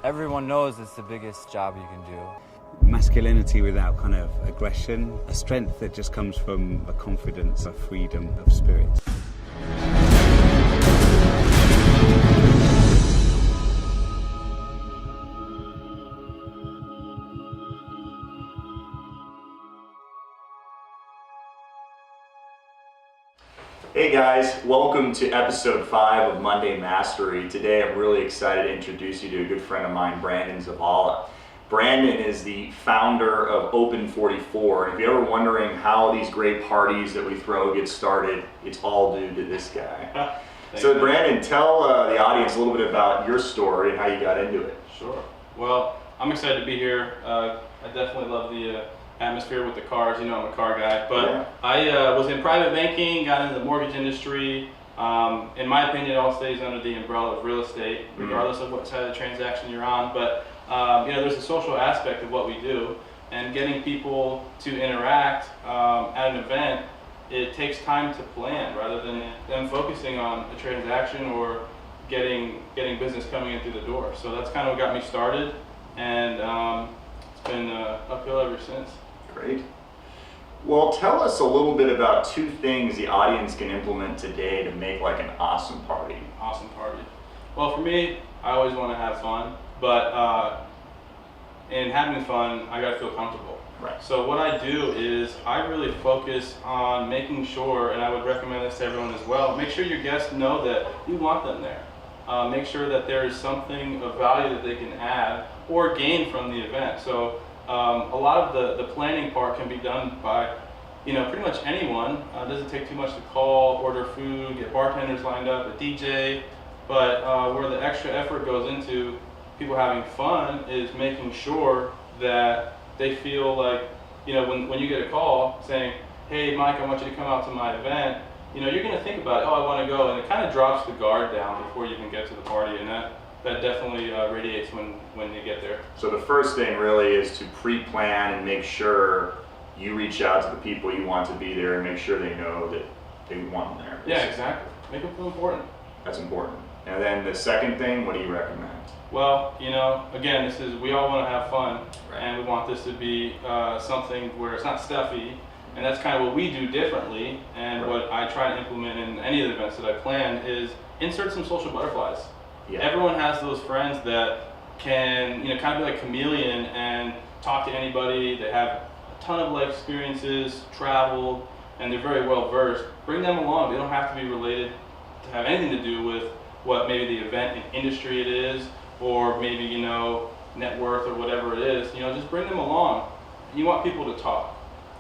Everyone knows it's the biggest job you can do. Masculinity without kind of aggression, a strength that just comes from a confidence, a freedom of spirit. Hey guys, welcome to episode 5 of Monday Mastery. Today I'm really excited to introduce you to a good friend of mine, Branden Zavala. Branden is the founder of Open 44. If you're ever wondering how these great parties that we throw get started, it's all due to this guy. So Branden, tell the audience a little bit about your story and how you got into it. Sure. Well, I'm excited to be here. I definitely love the atmosphere with the cars. You know, I'm a car guy, but yeah. I was in private banking, got into the mortgage industry. In my opinion, it all stays under the umbrella of real estate, regardless of what side of the transaction you're on. But you know, there's a social aspect of what we do, and getting people to interact at an event, it takes time to plan rather than them focusing on a transaction or getting business coming in through the door. So that's kind of what got me started, and it's been uphill ever since. Great. Well, tell us a little bit about 2 things the audience can implement today to make like an awesome party. Awesome party. Well, for me, I always want to have fun, but in having fun, I got to feel comfortable. Right. So what I do is I really focus on making sure, and I would recommend this to everyone as well, make sure your guests know that you want them there. Make sure that there is something of value that they can add or gain from the event. So a lot of the planning part can be done by, you know, pretty much anyone. It doesn't take too much to call, order food, get bartenders lined up, a DJ. But where the extra effort goes into people having fun is making sure that they feel like, you know, when you get a call saying, hey Mike, I want you to come out to my event, you know, you're going to think about, oh, I want to go, and it kind of drops the guard down before you even get to the party, and that definitely radiates when you get there. So the first thing really is to pre-plan and make sure you reach out to the people you want to be there and make sure they know that they want them there. Yeah, exactly. Make them feel important. That's important. And then the second thing, what do you recommend? Well, you know, again, we all want to have fun, right, and we want this to be something where it's not stuffy, and that's kind of what we do differently, and right, what I try to implement in any of the events that I plan is insert some social butterflies. Yeah. Everyone has those friends that can, you know, kind of be like chameleon and talk to anybody. They have a ton of life experiences, traveled, and they're very well versed. Bring them along. They don't have to be related to have anything to do with what maybe the event and industry it is, or maybe, you know, net worth or whatever it is. You know, just bring them along. You want people to talk.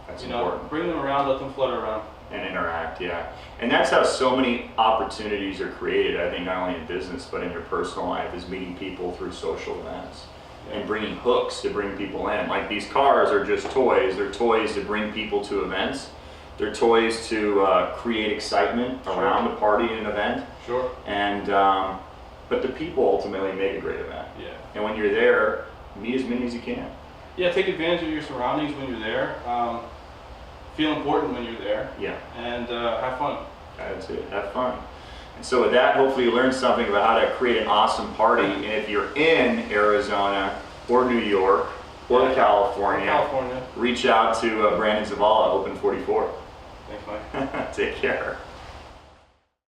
That's important. Know, bring them around, let them flutter around. And interact, yeah. And that's how so many opportunities are created, I think, not only in business, but in your personal life, is meeting people through social events. Yeah. And bringing hooks to bring people in. Like, these cars are just toys. They're toys to bring people to events. They're toys to create excitement around a party and an event. Sure. And, but the people ultimately make a great event. Yeah. And when you're there, meet as many as you can. Yeah, take advantage of your surroundings when you're there. Feel important when you're there. Yeah. And have fun. That's it. Have fun. And so with that, hopefully you learned something about how to create an awesome party. And if you're in Arizona or New York or California, reach out to Branden Zavala, Open 44. Thanks, Mike. Take care.